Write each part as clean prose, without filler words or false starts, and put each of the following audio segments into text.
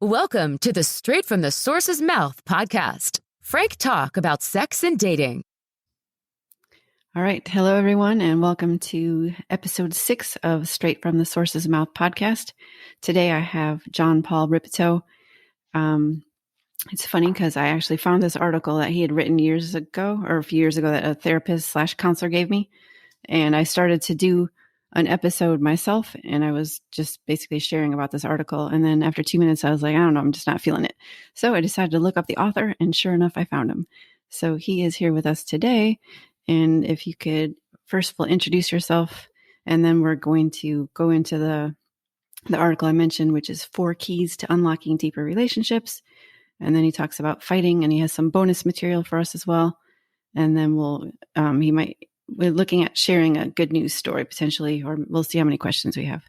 Welcome to the Straight from the Source's Mouth podcast. Frank talk about sex and dating. All right. Hello, everyone, and welcome to episode 6 of Straight from the Source's Mouth podcast. Today I have John Paul Ripito. It's funny because I actually found this article that he had written years ago, or a few years ago, that a therapist/counselor gave me. And I started to do an episode myself, and I was just basically sharing about this article. And then after 2 minutes, I was like, I don't know, I'm just not feeling it. So I decided to look up the author, and sure enough, I found him. So he is here with us today. And if you could first of all introduce yourself, and then we're going to go into the article I mentioned, which is 4 Keys to Unlocking Deeper Relationships. And then he talks about fighting, and he has some bonus material for us as well. And then we're looking at sharing a good news story potentially, or we'll see how many questions we have.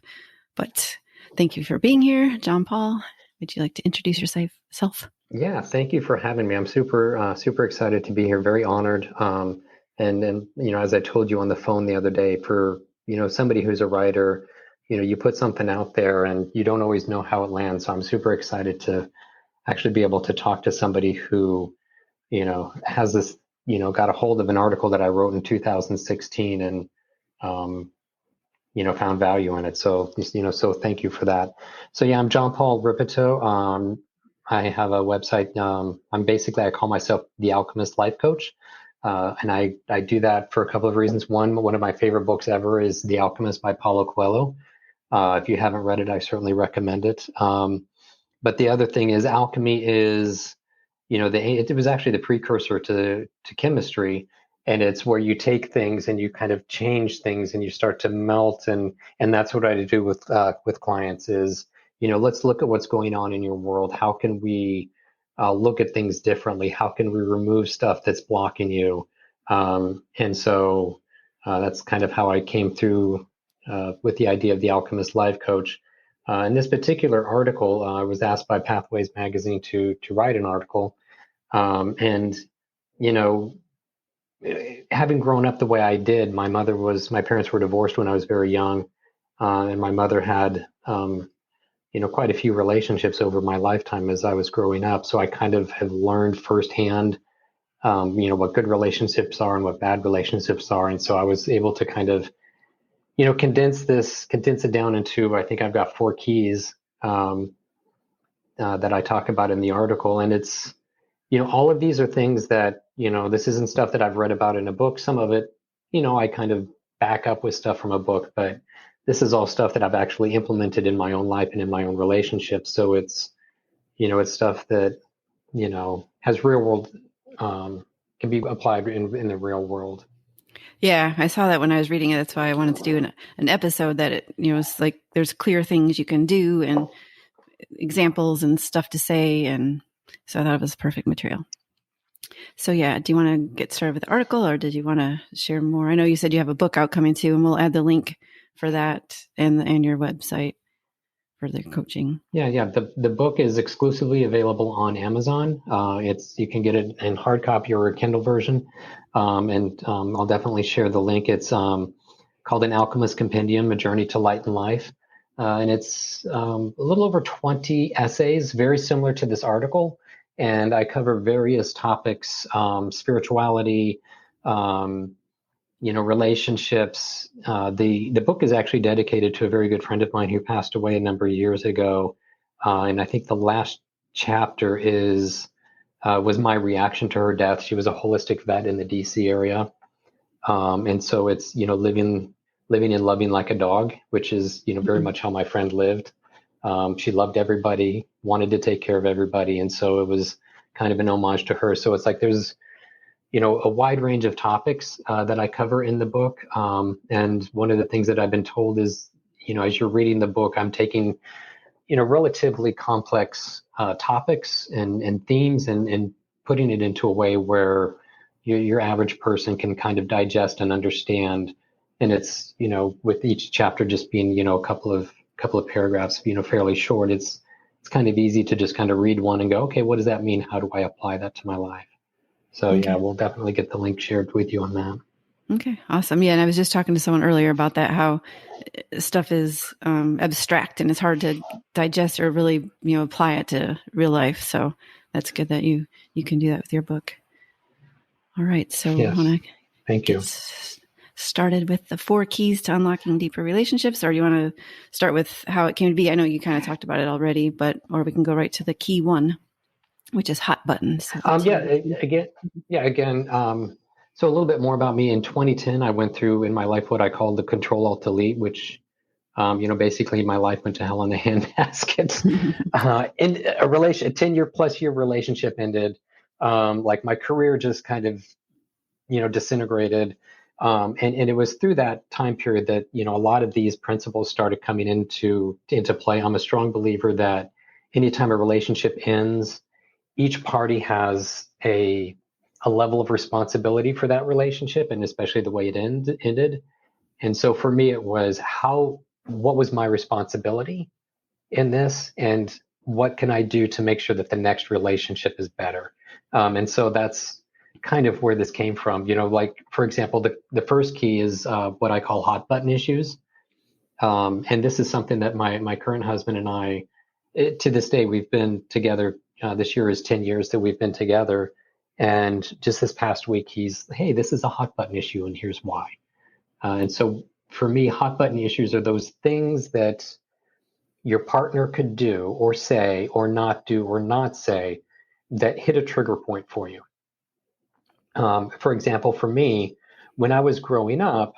But thank you for being here, John Paul. Would you like to introduce yourself? Yeah, thank you for having me. I'm super excited to be here. Very honored. And as I told you on the phone the other day, for somebody who's a writer, you put something out there and you don't always know how it lands. So I'm super excited to actually be able to talk to somebody who has this. Got a hold of an article that I wrote in 2016 and, found value in it. So, so thank you for that. So yeah, I'm John Paul Ripito. I have a website. I call myself the Alchemist life coach. And I do that for a couple of reasons. One of my favorite books ever is The Alchemist by Paulo Coelho. If you haven't read it, I certainly recommend it. But the other thing is alchemy is, it was actually the precursor to chemistry, and it's where you take things and you kind of change things and you start to melt, and that's what I do with clients is, let's look at what's going on in your world. How can we look at things differently? How can we remove stuff that's blocking you? And so that's kind of how I came through with the idea of the Alchemist Life Coach. In this particular article, I was asked by Pathways Magazine to write an article. Having grown up the way I did, my parents were divorced when I was very young. And my mother had, quite a few relationships over my lifetime as I was growing up. So I kind of have learned firsthand, what good relationships are and what bad relationships are. And so I was able to kind of, condense it down into, I think I've got 4 keys that I talk about in the article. And it's, all of these are things that, this isn't stuff that I've read about in a book. Some of it, I kind of back up with stuff from a book, but this is all stuff that I've actually implemented in my own life and in my own relationships. So it's, it's stuff that, has real world, can be applied in the real world. Yeah, I saw that when I was reading it. That's why I wanted to do an episode that it's like there's clear things you can do and examples and stuff to say. And so I thought it was perfect material. So yeah, do you want to get started with the article, or did you want to share more? I know you said you have a book out coming too, and we'll add the link for that and your website for the coaching. Yeah. The book is exclusively available on Amazon. You can get it in hard copy or a Kindle version. I'll definitely share the link. It's called An Alchemist Compendium, A Journey to Light and Life. And it's a little over 20 essays, very similar to this article. And I cover various topics, spirituality, relationships. The book is actually dedicated to a very good friend of mine who passed away a number of years ago. And I think the last chapter was my reaction to her death. She was a holistic vet in the DC area. And so it's, living and loving like a dog, which is, very much how my friend lived. She loved everybody, wanted to take care of everybody. And so it was kind of an homage to her. So it's like there's, a wide range of topics that I cover in the book. And one of the things that I've been told is, as you're reading the book, I'm taking, relatively complex topics and themes and putting it into a way where your average person can kind of digest and understand. And it's, with each chapter just being, a couple of paragraphs, fairly short, it's kind of easy to just kind of read one and go, okay, what does that mean? How do I apply that to my life? So okay. Yeah, we'll definitely get the link shared with you on that. Okay, awesome. Yeah, and I was just talking to someone earlier about that, how stuff is abstract and it's hard to digest or really, apply it to real life. So that's good that you can do that with your book. All right, so Yes. want to Thank get you. started with the 4 keys to unlocking deeper relationships, or do you want to start with how it came to be? I know you kind of talked about it already, or we can go right to the key 1, which is hot buttons. So Yeah, again, so a little bit more about me. In 2010, I went through in my life what I call the Control Alt Delete, which, basically my life went to hell in a handbasket. And a 10-year+ relationship ended. Like my career just kind of, disintegrated. And it was through that time period that, a lot of these principles started coming into play. I'm a strong believer that anytime a relationship ends, each party has a level of responsibility for that relationship, and especially the way it ended. And so for me, it was what was my responsibility in this, and what can I do to make sure that the next relationship is better? And so that's kind of where this came from. Like for example, the first key is what I call hot button issues. And this is something that my current husband and I, to this day, we've been together. This year is 10 years that we've been together. And just this past week, hey, this is a hot button issue, and here's why. And so for me, hot button issues are those things that your partner could do or say or not do or not say that hit a trigger point for you. For example, for me, when I was growing up,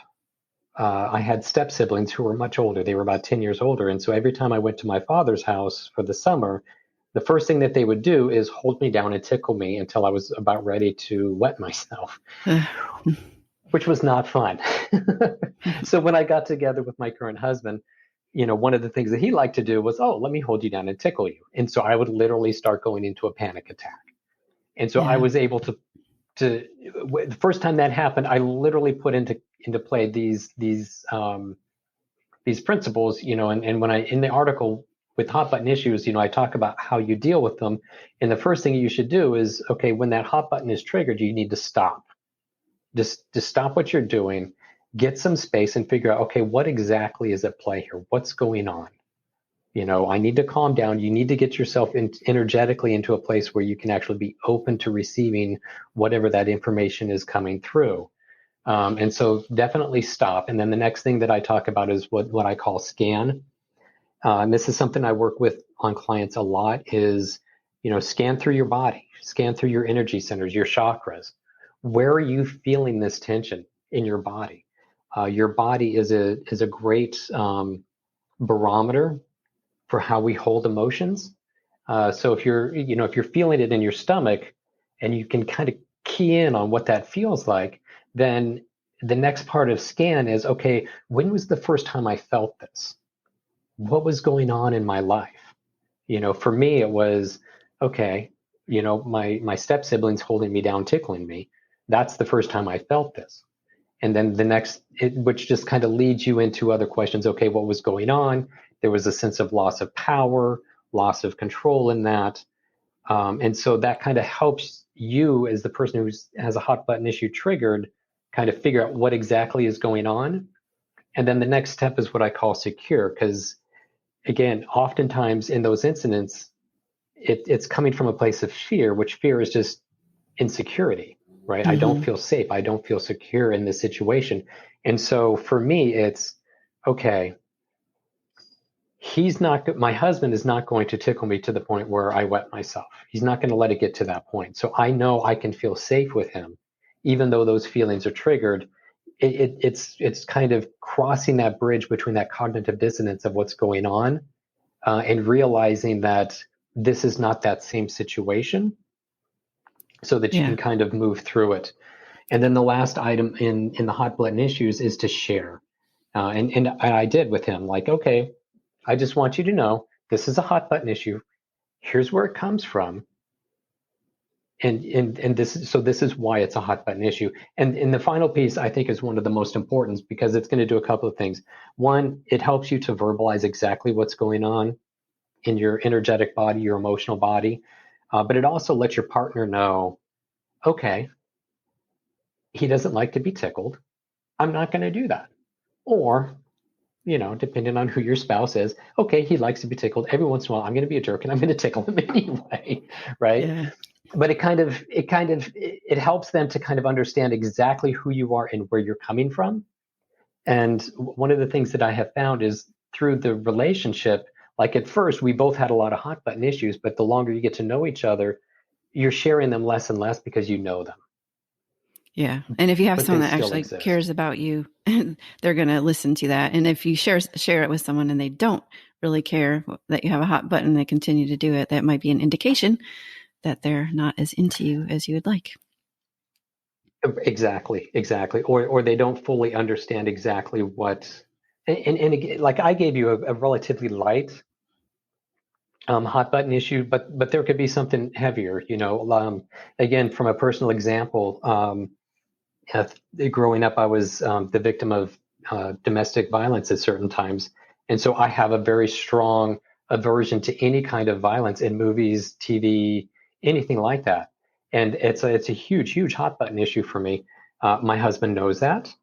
I had step siblings who were much older. They were about 10 years older. And so every time I went to my father's house for the summer, the first thing that they would do is hold me down and tickle me until I was about ready to wet myself, which was not fun. So when I got together with my current husband, one of the things that he liked to do was, oh, let me hold you down and tickle you. And so I would literally start going into a panic attack. And so I was able to the first time that happened, I literally put into play these principles, and when I in the article with hot button issues, I talk about how you deal with them. And the first thing you should do is, okay, when that hot button is triggered, you need to stop. Just stop what you're doing, get some space, and figure out, okay, what exactly is at play here? What's going on? I need to calm down. You need to get yourself energetically into a place where you can actually be open to receiving whatever that information is coming through. And so definitely stop. And then the next thing that I talk about is what I call scan. And this is something I work with on clients a lot is, scan through your body, scan through your energy centers, your chakras. Where are you feeling this tension in your body? Your body is a great barometer for how we hold emotions. So if you're feeling it in your stomach and you can kind of key in on what that feels like, then the next part of scan is, okay, when was the first time I felt this? What was going on in my life? For me, it was, okay, my step siblings holding me down, tickling me. That's the first time I felt this. And then the next, which just kind of leads you into other questions. Okay, what was going on? There was a sense of loss of power, loss of control in that. And so that kind of helps you as the person who has a hot button issue triggered, kind of figure out what exactly is going on. And then the next step is what I call secure, because again, oftentimes in those incidents, it's coming from a place of fear, which fear is just insecurity, right? I don't feel safe. I don't feel secure in this situation. And so for me, it's okay. My husband is not going to tickle me to the point where I wet myself. He's not going to let it get to that point. So I know I can feel safe with him, even though those feelings are triggered. It's kind of crossing that bridge between that cognitive dissonance of what's going on and realizing that this is not that same situation, so that you can kind of move through it. And then the last item in the hot button issues is to share. And I did with him, like, okay, I just want you to know this is a hot button issue. Here's where it comes from. And this is why it's a hot button issue. And the final piece I think is one of the most important, because it's going to do a couple of things. One, it helps you to verbalize exactly what's going on in your energetic body, your emotional body. But it also lets your partner know, okay, he doesn't like to be tickled. I'm not going to do that. Or, depending on who your spouse is, okay, he likes to be tickled. Every once in a while, I'm going to be a jerk and I'm going to tickle him anyway, right? Yeah. But it helps them to kind of understand exactly who you are and where you're coming from. And one of the things that I have found is through the relationship, like at first we both had a lot of hot button issues, but the longer you get to know each other, you're sharing them less and less because you know them. Yeah. And if you have But someone they that still actually exist. cares about you, they're going to listen to that. And if you share it with someone and they don't really care that you have a hot button, they continue to do it, that might be an indication that they're not as into you as you would like. Exactly. Or they don't fully understand exactly what. And again, like I gave you a relatively light hot button issue, but there could be something heavier. Again, from a personal example, uh, growing up, I was the victim of domestic violence at certain times, and so I have a very strong aversion to any kind of violence in movies, TV, anything like that. And it's a huge hot button issue for me. My husband knows that,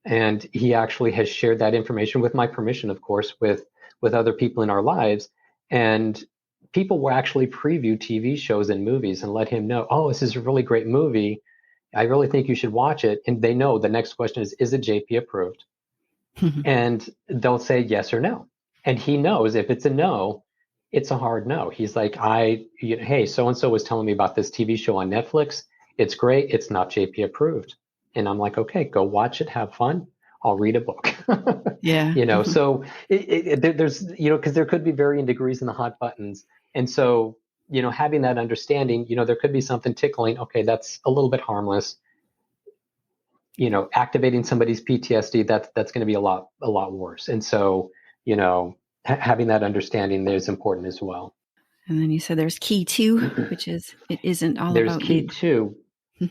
and he actually has shared that information with my permission, of course, with other people in our lives. And people will actually preview TV shows and movies and let him know, oh, this is a really great movie. I really think you should watch it. And they know the next question is it JP approved? And they'll say yes or no. And he knows if it's a no, it's a hard no. He's like, hey, so and so was telling me about this TV show on Netflix. It's great. It's not JP approved. And I'm like, okay, go watch it, have fun. I'll read a book. Yeah. So there's, because there could be varying degrees in the hot buttons. And so, having that understanding, there could be something tickling. Okay, that's a little bit harmless. Activating somebody's PTSD, that's going to be a lot worse. And so, having that understanding there is important as well. And then you said there's key 2, which is it isn't all There's about key you. 2.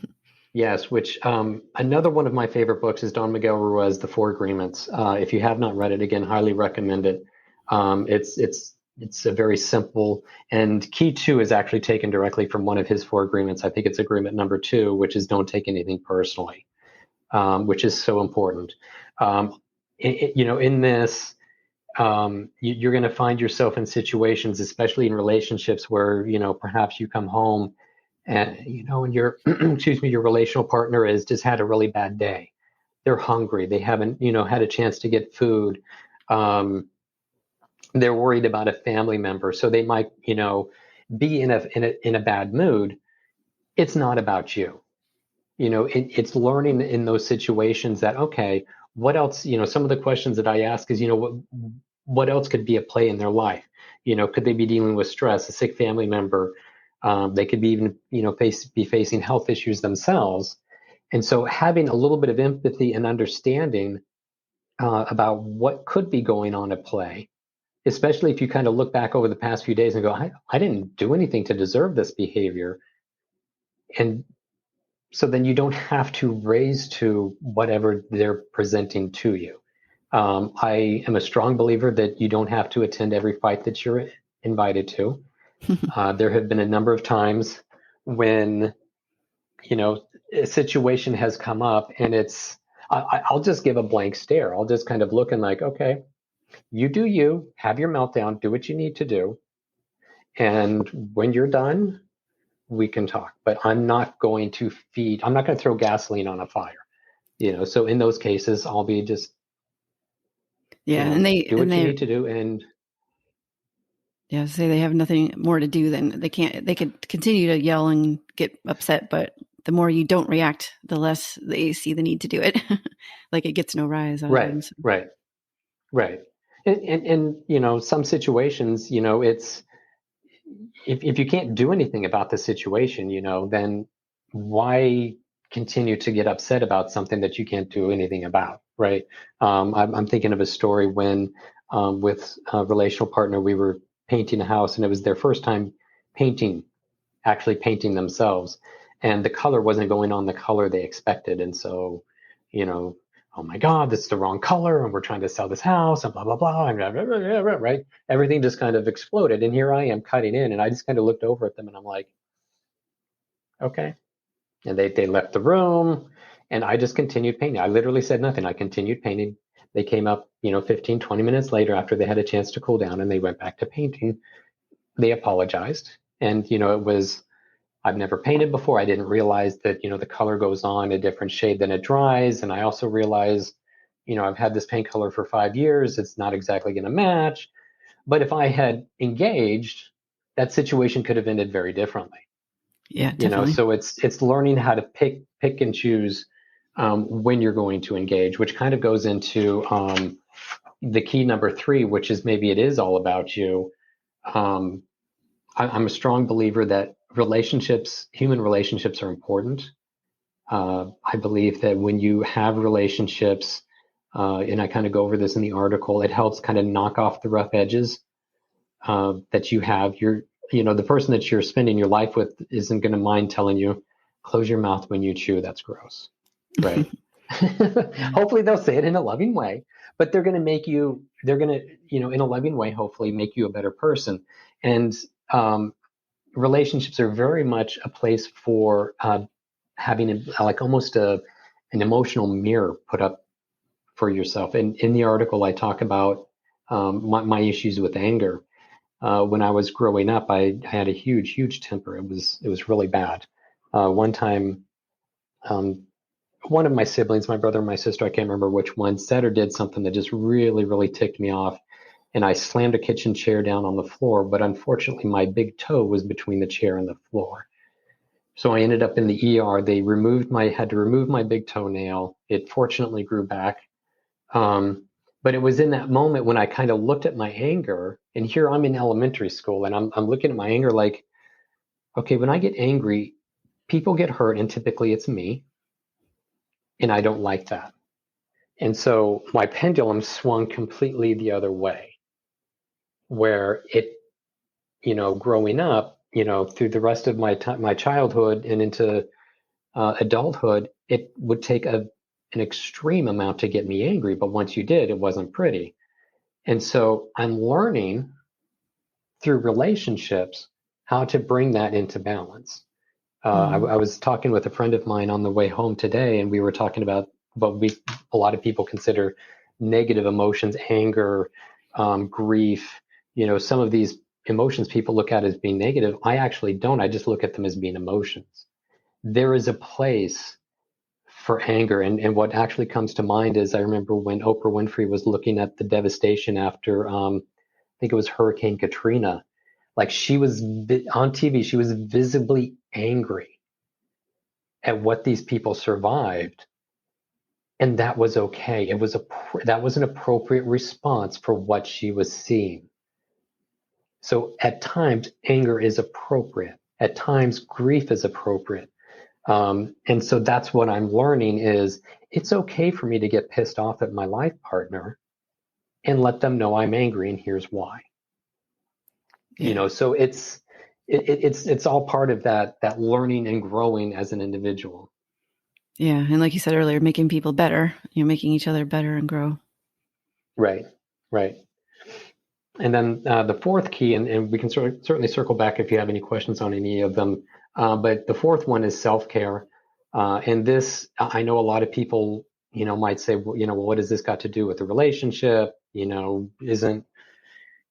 Yes, which another one of my favorite books is Don Miguel Ruiz, The Four Agreements. If you have not read it, again, highly recommend it. It's a very simple, and key 2 is actually taken directly from one of his 4 agreements. I think it's agreement number 2, which is don't take anything personally. Which is so important. In this, you're going to find yourself in situations, especially in relationships, where perhaps you come home and and your excuse me, your relational partner has just had a really bad day. They're hungry. They haven't had a chance to get food. They're worried about a family member, so they might be in a bad mood. It's not about you. It's learning in those situations that, okay, what else, some of the questions that I ask is, what else could be at play in their life? Could they be dealing with stress, a sick family member? They could be even, be facing health issues themselves. And so having a little bit of empathy and understanding about what could be going on at play, especially if you kind of look back over the past few days and go, I didn't do anything to deserve this behavior. And so then you don't have to raise to whatever they're presenting to you. I am a strong believer that you don't have to attend every fight that you're invited to. There have been a number of times when, a situation has come up and I'll just give a blank stare. I'll just kind of look and like, okay, you do you, have your meltdown, do what you need to do. And when you're done, we can talk, but I'm not going to throw gasoline on a fire, so in those cases, I'll be just, and do what you need to do. And say they have nothing more to do, then they could continue to yell and get upset, but the more you don't react, the less they see the need to do it. Like it gets no rise out of them. So. Right. And some situations, it's, if you can't do anything about the situation, then why continue to get upset about something that you can't do anything about, right? I'm thinking of a story when, with a relational partner, we were painting a house, and it was their first time actually painting themselves, and the color wasn't going on the color they expected, and so, oh my God, that's the wrong color, and we're trying to sell this house, and blah, blah, blah, and blah, blah, blah, blah, blah, right? Everything just kind of exploded. And here I am cutting in, and I just kind of looked over at them and I'm like, okay. And they left the room, And I just continued painting. I literally said nothing. I continued painting. They came up, 15, 20 minutes later after they had a chance to cool down, and they went back to painting. They apologized. And, it was, I've never painted before. I didn't realize that, the color goes on a different shade than it dries. And I also realized, I've had this paint color for 5 years. It's not exactly going to match. But if I had engaged, that situation could have ended very differently. Yeah, definitely. So it's learning how to pick and choose when you're going to engage, which kind of goes into the key number 3, which is maybe it is all about you. I'm a strong believer that human relationships are important. I believe that when you have relationships, and I kind of go over this in the article, it helps kind of knock off the rough edges that you have. The person that you're spending your life with isn't going to mind telling you, close your mouth when you chew. That's gross. Right. Hopefully they'll say it in a loving way, but they're going to, in a loving way, hopefully make you a better person. And relationships are very much a place for having almost an emotional mirror put up for yourself. And in the article, I talk about my issues with anger. When I was growing up, I had a huge temper. It was really bad. One time, one of my siblings, my brother and my sister, I can't remember which one, said or did something that just really ticked me off. And I slammed a kitchen chair down on the floor, but unfortunately my big toe was between the chair and the floor. So I ended up in the ER. They had to remove my big toenail. It fortunately grew back. But it was in that moment when I kind of looked at my anger, and here I'm in elementary school and I'm looking at my anger like, okay, when I get angry, people get hurt and typically it's me. And I don't like that. And so my pendulum swung completely the other way, where it, growing up, through the rest of my childhood and into adulthood, it would take an extreme amount to get me angry. But once you did, it wasn't pretty. And so I'm learning through relationships how to bring that into balance. I was talking with a friend of mine on the way home today, and we were talking about what a lot of people consider negative emotions, anger, grief. Some of these emotions people look at as being negative. I actually don't. I just look at them as being emotions. There is a place for anger. And what actually comes to mind is I remember when Oprah Winfrey was looking at the devastation after, I think it was Hurricane Katrina. Like she was on TV, she was visibly angry at what these people survived. And that was okay. That was an appropriate response for what she was seeing. So at times, anger is appropriate. At times, grief is appropriate. And so that's what I'm learning is it's okay for me to get pissed off at my life partner and let them know I'm angry and here's why. Yeah. So it's all part of that learning and growing as an individual. Yeah. And like you said earlier, making people better, making each other better and grow. Right. And then the fourth key, and we can certainly circle back if you have any questions on any of them. But the fourth one is self-care. And this, I know a lot of people, might say, well, what has this got to do with the relationship? Isn't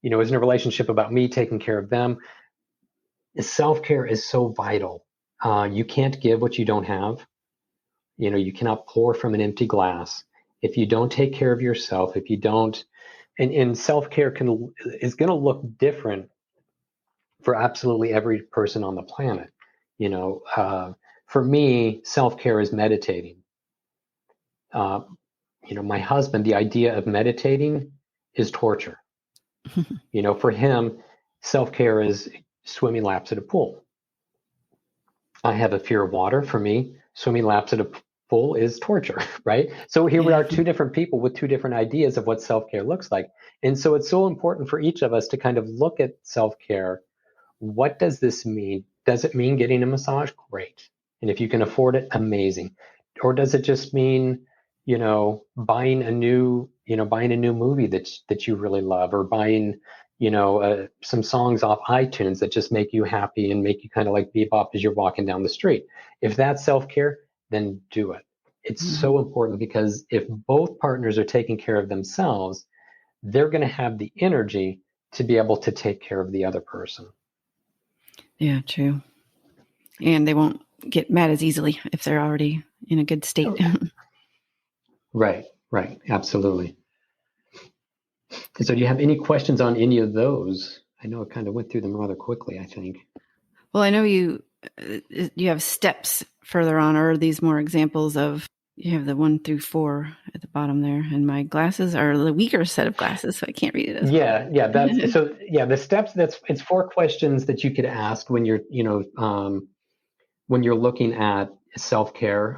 a relationship about me taking care of them? Self-care is so vital. You can't give what you don't have. You cannot pour from an empty glass. If you don't take care of yourself, if you don't, and self-care is going to look different for absolutely every person on the planet. For me, self-care is meditating. My husband, the idea of meditating is torture. For him, self-care is swimming laps at a pool. I have a fear of water. For me, swimming laps at a pool is torture, right? So here we are, two different people with two different ideas of what self-care looks like. And so it's so important for each of us to kind of look at self-care. What does this mean? Does it mean getting a massage? Great. And if you can afford it, amazing. Or does it just mean, buying a new movie that you really love, or buying, some songs off iTunes that just make you happy and make you kind of like bebop as you're walking down the street? If that's self-care, then do it. It's Mhm. so important because if both partners are taking care of themselves, they're going to have the energy to be able to take care of the other person. Yeah, true. And they won't get mad as easily if they're already in a good state. Right, absolutely. So do you have any questions on any of those? I know I kind of went through them rather quickly, I think. Well, I know you have steps further on, or are these more examples of, you have the 1 through 4 at the bottom there, and my glasses are the weaker set of glasses, so I can't read it as well. That's so. Yeah, the steps. It's 4 questions that you could ask when you're, when you're looking at self-care.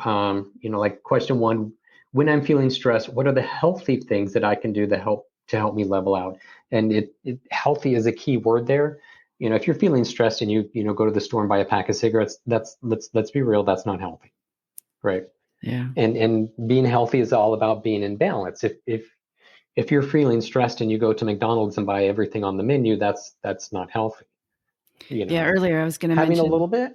Like question 1: when I'm feeling stressed, what are the healthy things that I can do to help me level out? And healthy is a key word there. If you're feeling stressed and you go to the store and buy a pack of cigarettes, let's be real, that's not healthy, right? Yeah. And being healthy is all about being in balance. If you're feeling stressed and you go to McDonald's and buy everything on the menu, that's not healthy. Yeah, earlier I was going to Having a mention, little bit.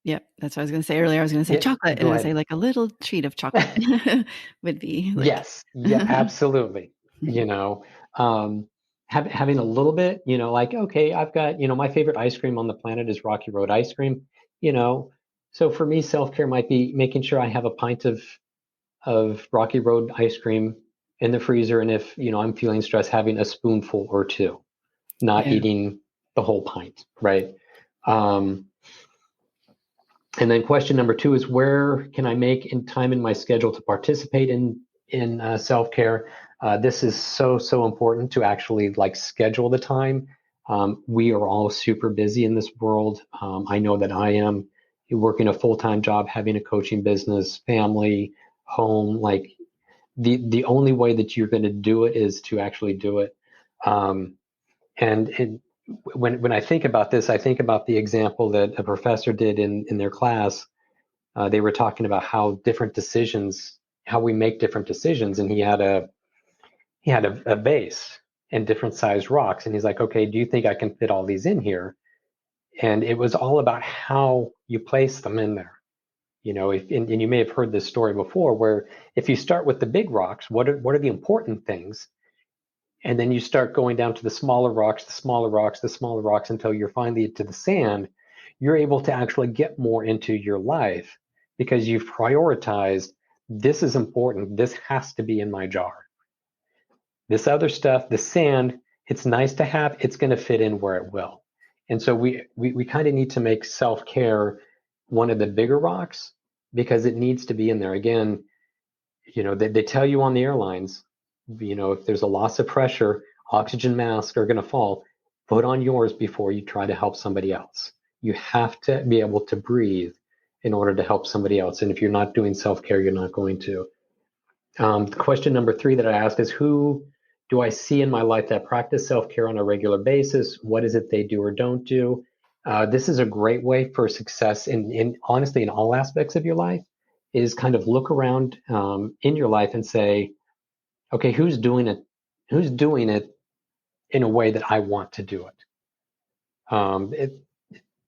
yep, that's what I was going to say earlier. I was going to say Yeah, chocolate, and go I was say ahead. like a little treat of chocolate would be like, Yes, yeah, absolutely. You know, um, having a little bit, like, okay, I've got, my favorite ice cream on the planet is Rocky Road ice cream, you know. So for me, self-care might be making sure I have a pint of Rocky Road ice cream in the freezer, and if, I'm feeling stressed, having a spoonful or two, not yeah, eating the whole pint, right? Um, and then question number 2 is, where can I make in time in my schedule to participate in self-care? This is so important to actually like schedule the time. We are all super busy in this world. I know that I am. Working a full-time job, having a coaching business, family, home, like the only way that you're going to do it is to actually do it. Um, and when I think about this, I think about the example that a professor did in their class. They were talking about how we make different decisions, and he had a vase and different sized rocks, and he's like, okay, do you think I can fit all these in here? And it was all about how you place them in there. And you may have heard this story before, where if you start with the big rocks, what are the important things? And then you start going down to the smaller rocks, the smaller rocks, the smaller rocks, until you're finally to the sand. You're able to actually get more into your life because you've prioritized, this is important. This has to be in my jar. This other stuff, the sand, it's nice to have. It's going to fit in where it will. And so we kind of need to make self-care one of the bigger rocks because it needs to be in there. Again, they tell you on the airlines, if there's a loss of pressure, oxygen masks are going to fall. Put on yours before you try to help somebody else. You have to be able to breathe in order to help somebody else. And if you're not doing self-care, you're not going to. Question number 3 that I ask is, who do I see in my life that practice self-care on a regular basis? What is it they do or don't do? This is a great way for success in honestly, in all aspects of your life, is kind of look around in your life and say, okay, who's doing it? Who's doing it in a way that I want to do it?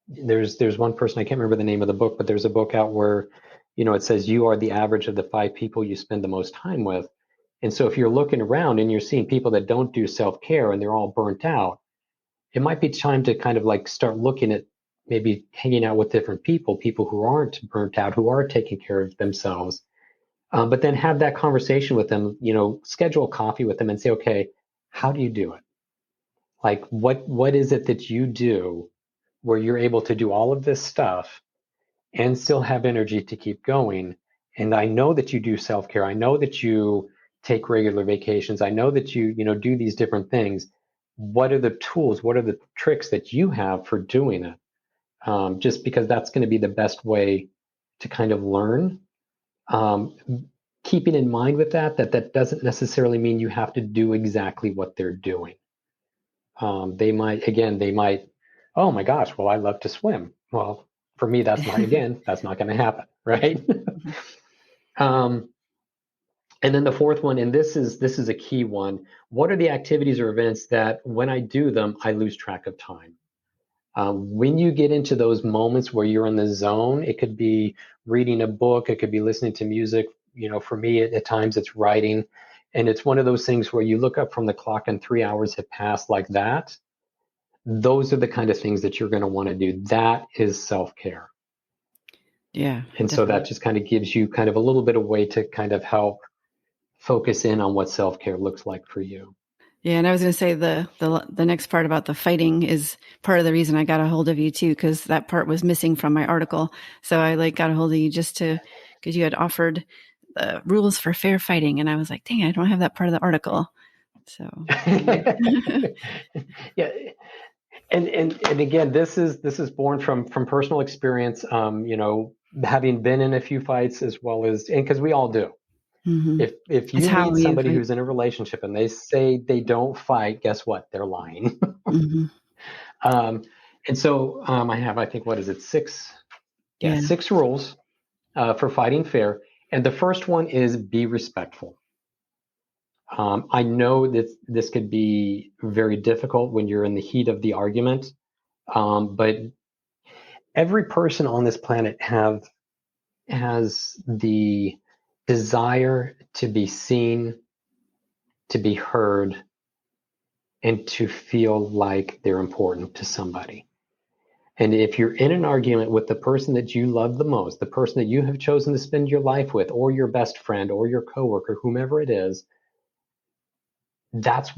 There's one person, I can't remember the name of the book, but there's a book out where, it says you are the average of the 5 people you spend the most time with. And so if you're looking around and you're seeing people that don't do self-care and they're all burnt out, it might be time to kind of like start looking at maybe hanging out with different people who aren't burnt out, who are taking care of themselves. But then have that conversation with them, schedule coffee with them and say, okay, how do you do it? Like, what is it that you do where you're able to do all of this stuff and still have energy to keep going? And I know that you do self-care. I know that you take regular vacations. I know that you do these different things. What are the tools? What are the tricks that you have for doing it? Just because that's going to be the best way to kind of learn. Um, Keeping in mind with that doesn't necessarily mean you have to do exactly what they're doing. They might, oh my gosh, well, I love to swim. Well, for me, that's not going to happen, right? um, and then the fourth one, and this is a key one. What are the activities or events that when I do them, I lose track of time? When you get into those moments where you're in the zone, it could be reading a book, it could be listening to music, For me, at times it's writing. And it's one of those things where you look up from the clock and 3 hours have passed like that. Those are the kind of things that you're going to want to do. That is self-care. Yeah. And definitely. so that just kind of gives you kind of a little bit of way to kind of help focus in on what self-care looks like for you. Yeah, and I was going to say the next part about the fighting is part of the reason I got a hold of you too, because that part was missing from my article. So I got a hold of you just because you had offered the rules for fair fighting, and I was like, dang, I don't have that part of the article. So yeah, and again, this is born from personal experience. Having been in a few fights as well as, and because we all do. mm-hmm. If you meet somebody who's in a relationship and they say they don't fight, guess what? They're lying. Mm-hmm. And so I think, what is it? 6? Yeah. 6 rules for fighting fair. And the first one is be respectful. I know that this could be very difficult when you're in the heat of the argument, but every person on this planet has the desire to be seen, to be heard, and to feel like they're important to somebody. And if you're in an argument with the person that you love the most, the person that you have chosen to spend your life with, or your best friend, or your coworker, whomever it is, that's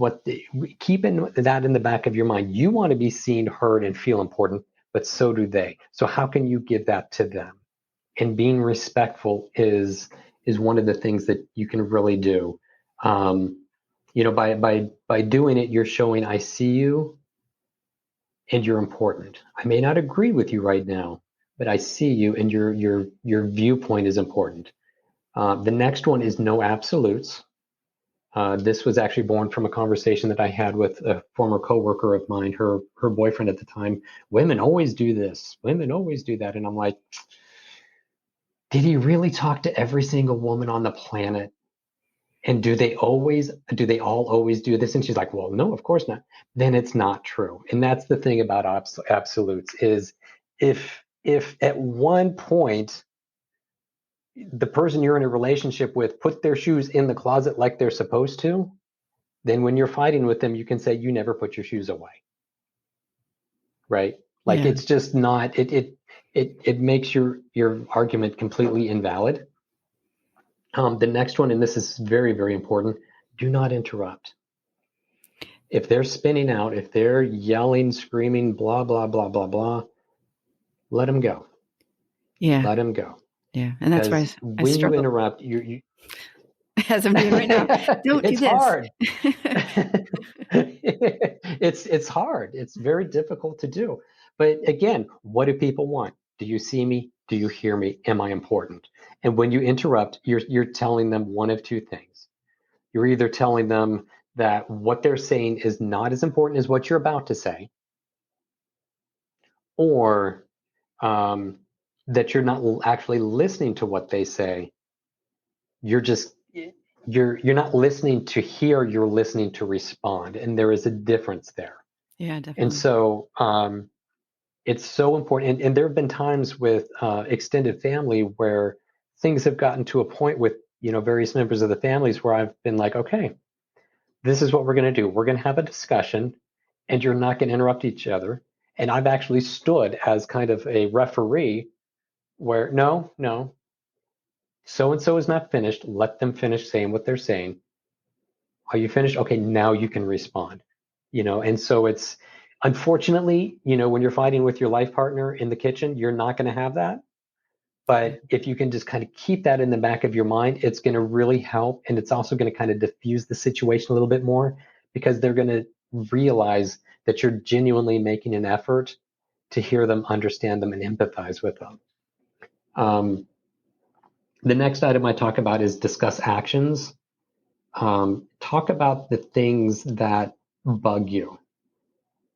keeping that in the back of your mind. You want to be seen, heard, and feel important, but so do they. So how can you give that to them? And being respectful is one of the things that you can really do. By doing it, you're showing I see you and you're important. I may not agree with you right now, but I see you and your viewpoint is important. The next one is no absolutes. This was actually born from a conversation that I had with a former coworker of mine, her boyfriend at the time. Women always do this. Women always do that. And I'm like, did he really talk to every single woman on the planet? And do they all always do this? And she's like, well, no, of course not. Then it's not true. And that's the thing about absolutes is if at one point the person you're in a relationship with put their shoes in the closet like they're supposed to, then when you're fighting with them, you can say you never put your shoes away. Right? Like It's just not, it makes your argument completely invalid. The next one, and this is very, very important, do not interrupt. If they're spinning out, if they're yelling, screaming, blah, blah, blah, blah, blah, let them go. Yeah. Let them go. Yeah. And that's why I when struggle. You interrupt, you as I'm doing right now, don't do it's this. Hard. It's hard. It's very difficult to do. But again, what do people want? Do you see me? Do you hear me? Am I important? And when you interrupt, you're telling them one of two things. You're either telling them that what they're saying is not as important as what you're about to say, or that you're not actually listening to what they say. You're not listening to hear, you're listening to respond. And there is a difference there. Yeah, definitely. And so it's so important. And there have been times with extended family where things have gotten to a point with, various members of the families where I've been like, okay, this is what we're going to do. We're going to have a discussion and you're not going to interrupt each other. And I've actually stood as kind of a referee where, no, so-and-so is not finished. Let them finish saying what they're saying. Are you finished? Okay, now you can respond. And so it's, unfortunately, when you're fighting with your life partner in the kitchen, you're not going to have that. But if you can just kind of keep that in the back of your mind, it's going to really help. And it's also going to kind of diffuse the situation a little bit more, because they're going to realize that you're genuinely making an effort to hear them, understand them, and empathize with them. The next item I talk about is discuss actions. Talk about the things that bug you.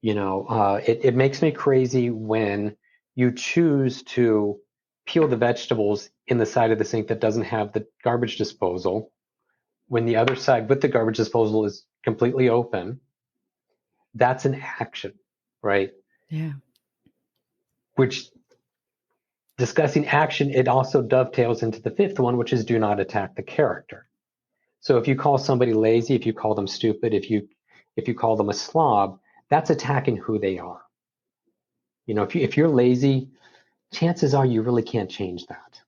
It makes me crazy when you choose to peel the vegetables in the side of the sink that doesn't have the garbage disposal, when the other side with the garbage disposal is completely open. That's an action, right? Yeah. Which discussing action, it also dovetails into the fifth one, which is do not attack the character. So if you call somebody lazy, if you call them stupid, if you call them a slob, that's attacking who they are. If you're lazy, chances are you really can't change that.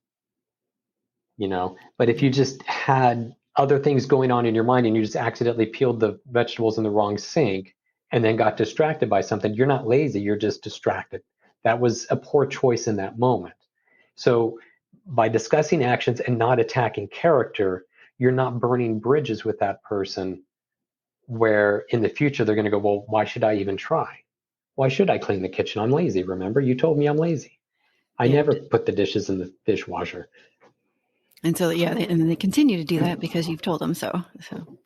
But if you just had other things going on in your mind and you just accidentally peeled the vegetables in the wrong sink and then got distracted by something, you're not lazy, you're just distracted. That was a poor choice in that moment. So by discussing actions and not attacking character, you're not burning bridges with that person where in the future they're going to go, well, why should I even try? Why should I clean the kitchen? I'm lazy. Remember, you told me I'm lazy. I never put the dishes in the dishwasher. And so, and they continue to do that because you've told them so. So,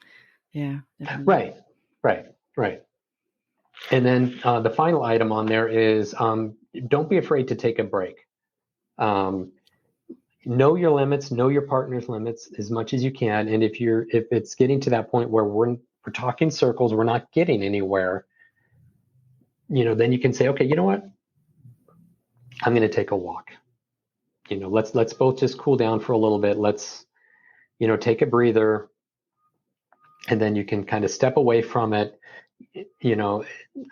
yeah. Definitely. Right. And then the final item on there is don't be afraid to take a break. Know your limits, know your partner's limits as much as you can. And if it's getting to that point where we're talking circles, we're not getting anywhere, then you can say, okay, you know what? I'm going to take a walk. Let's both just cool down for a little bit. Let's, take a breather, and then you can kind of step away from it.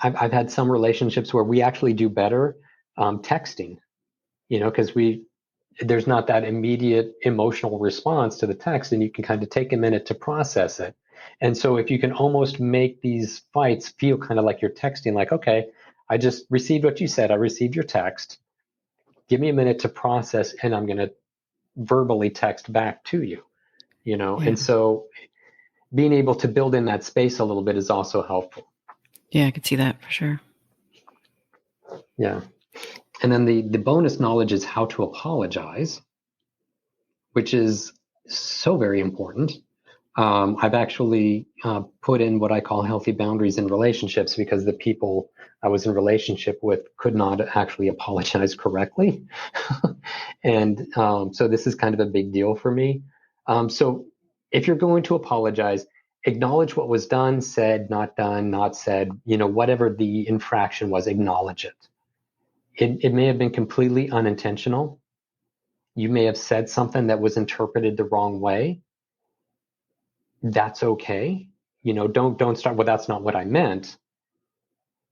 I've had some relationships where we actually do better texting, because there's not that immediate emotional response to the text, and you can kind of take a minute to process it. And so if you can almost make these fights feel kind of like you're texting, like, okay, I just received what you said. I received your text. Give me a minute to process, and I'm going to verbally text back to you, And so being able to build in that space a little bit is also helpful. Yeah, I could see that for sure. Yeah. And then the bonus knowledge is how to apologize, which is so very important. I've actually put in what I call healthy boundaries in relationships because the people I was in relationship with could not actually apologize correctly. And so this is kind of a big deal for me. So if you're going to apologize, acknowledge what was done, said, not said, whatever the infraction was, acknowledge it. It may have been completely unintentional. You may have said something that was interpreted the wrong way. That's okay. Don't start, well, that's not what I meant.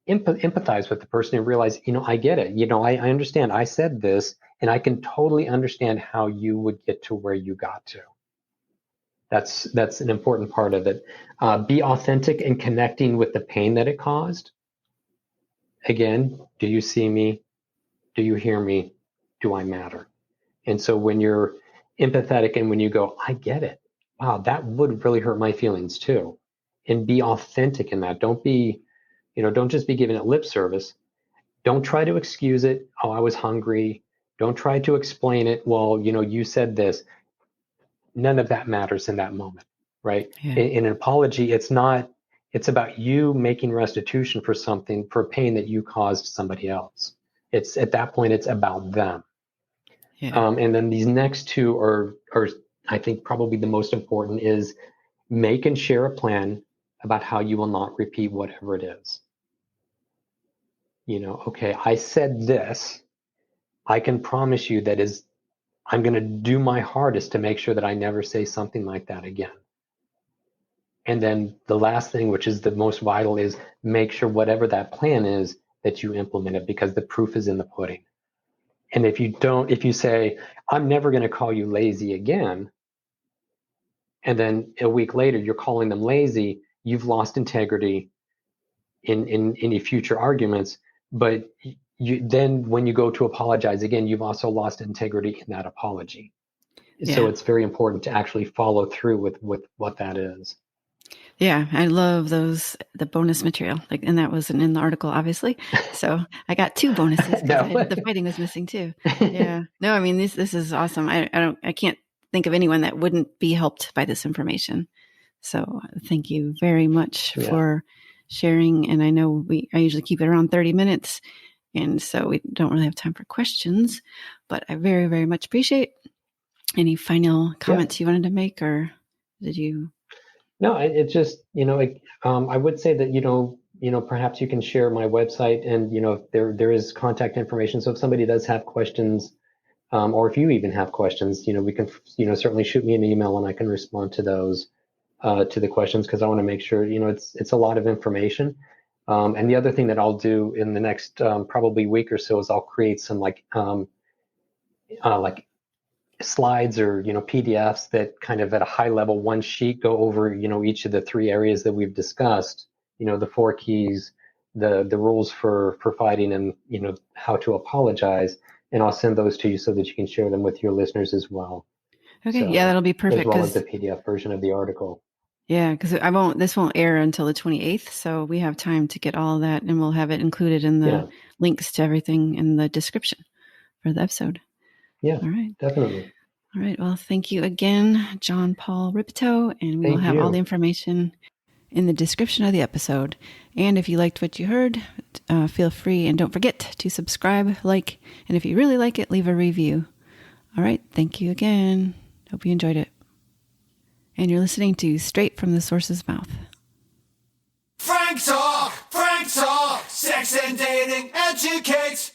Empathize with the person and realize, I get it. I understand. I said this, and I can totally understand how you would get to where you got to. That's an important part of it. Be authentic in connecting with the pain that it caused. Again, do you see me? Do you hear me? Do I matter? And so when you're empathetic and when you go, I get it. Wow, that would really hurt my feelings too. And be authentic in that. Don't just be giving it lip service. Don't try to excuse it. Oh, I was hungry. Don't try to explain it. Well, you said this. None of that matters in that moment, right? Yeah. In an apology, it's about you making restitution for pain that you caused somebody else. It's at that point, it's about them. Yeah. And then these next two are I think probably the most important is make and share a plan about how you will not repeat whatever it is. Okay, I said this. I can promise you I'm going to do my hardest to make sure that I never say something like that again. And then the last thing, which is the most vital, is make sure whatever that plan is that you implement it, because the proof is in the pudding. And if you say, I'm never going to call you lazy again, and then a week later you're calling them lazy, you've lost integrity in any future arguments. But then when you go to apologize again, you've also lost integrity in that apology. Yeah. So it's very important to actually follow through with what that is. Yeah, I love the bonus material. And that wasn't in the article, obviously. So I got 2 bonuses because the fighting was missing too. Yeah. No, I mean, this is awesome. I can't think of anyone that wouldn't be helped by this information. So thank you very much for sharing. And I know I usually keep it around 30 minutes. And so we don't really have time for questions, but I very, very much appreciate any final comments you wanted to make, or did you? No, it's just, I would say that, perhaps you can share my website and, there is contact information. So if somebody does have questions, or if you even have questions, we can, certainly shoot me an email and I can respond to those, to the questions, because I want to make sure, it's a lot of information. And the other thing that I'll do in the next probably week or so is I'll create some like slides or PDFs that kind of at a high level, one sheet, go over each of the three areas that we've discussed, the four keys, the rules for fighting, and how to apologize, and I'll send those to you so that you can share them with your listeners as well. Okay, So, yeah, that'll be perfect. As well as the PDF version of the article. Yeah, because this won't air until the 28th, so we have time to get all of that, and we'll have it included in the links to everything in the description for the episode. Yeah, all right, definitely. All right, well, thank you again, John Paul Ripito, and we'll have all the information in the description of the episode. And if you liked what you heard, feel free, and don't forget to subscribe, like, and if you really like it, leave a review. All right, thank you again. Hope you enjoyed it. And you're listening to Straight from the Source's Mouth. Frank Talk, sex and dating educates.